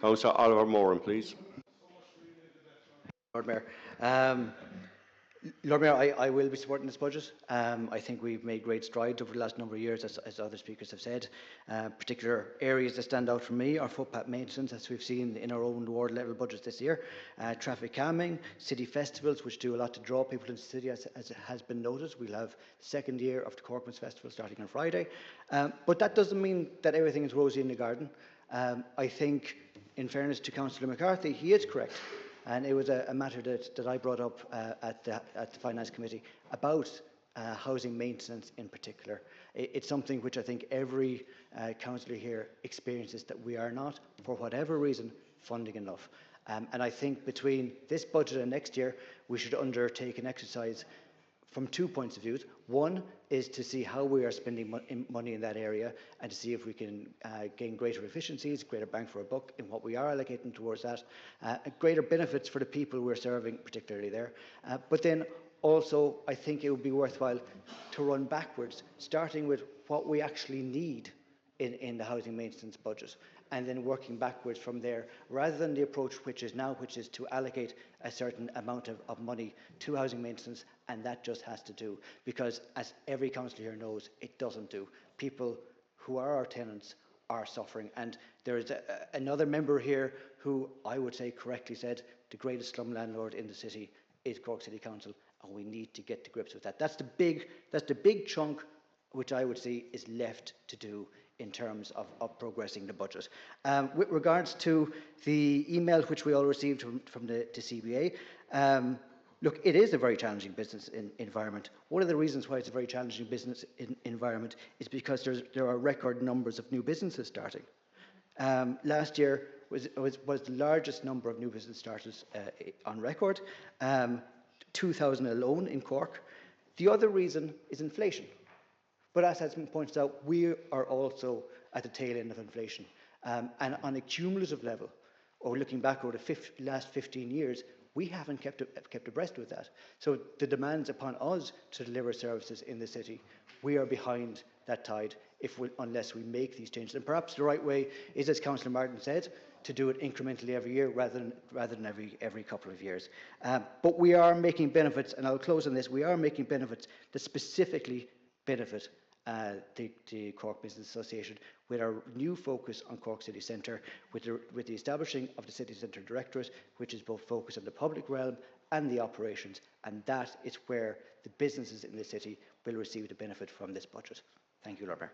Councillor Oliver Moran, please. Lord Mayor. Lord Mayor, I will be supporting this budget. I think we've made great strides over the last number of years, as other speakers have said. Particular areas that stand out for me are footpath maintenance, as we've seen in our own ward level budgets this year, traffic calming, city festivals, which do a lot to draw people into the city, as it has been noted. We'll have the second year of the Corkmas Festival starting on Friday. But that doesn't mean that everything is rosy in the garden. I think, in fairness to Councillor McCarthy, he is correct. And it was a matter that I brought up at the Finance Committee about housing maintenance in particular. It's something which I think every councillor here experiences, that we are not, for whatever reason, funding enough. And I think between this budget and next year, we should undertake an exercise from 2 points of view. One is to see how we are spending money in that area, and to see if we can gain greater efficiencies, greater bang for a buck in what we are allocating towards that, greater benefits for the people we're serving, particularly there. But then also, I think it would be worthwhile to run backwards, starting with what we actually need in the housing maintenance budget, and then working backwards from there, rather than the approach which is now, which is to allocate a certain amount of money to housing maintenance, and that just has to do. Because, as every councillor here knows, it doesn't do. People who are our tenants are suffering. And there is another member here who I would say correctly said the greatest slum landlord in the city is Cork City Council, and we need to get to grips with that. That's the big chunk which I would see is left to do in terms of progressing the budget. With regards to the email which we all received from the CBA, look, it is a very challenging business environment. One of the reasons why it's a very challenging business environment is because there are record numbers of new businesses starting. Last year was the largest number of new business starters on record, 2,000 alone in Cork. The other reason is inflation. But as has been pointed out, we are also at the tail end of inflation. And on a cumulative level, or looking back over the last 15 years, we haven't kept abreast with that. So the demands upon us to deliver services in the city, we are behind that tide unless we make these changes. And perhaps the right way is, as Councillor Martin said, to do it incrementally every year rather than every couple of years. But we are making benefits, and I'll close on this, we are making benefits that specifically benefit the Cork Business Association, with our new focus on Cork City Centre, with the establishing of the City Centre Directorate, which is both focused on the public realm and the operations, and that is where the businesses in the city will receive the benefit from this budget. Thank you, Lord Mayor.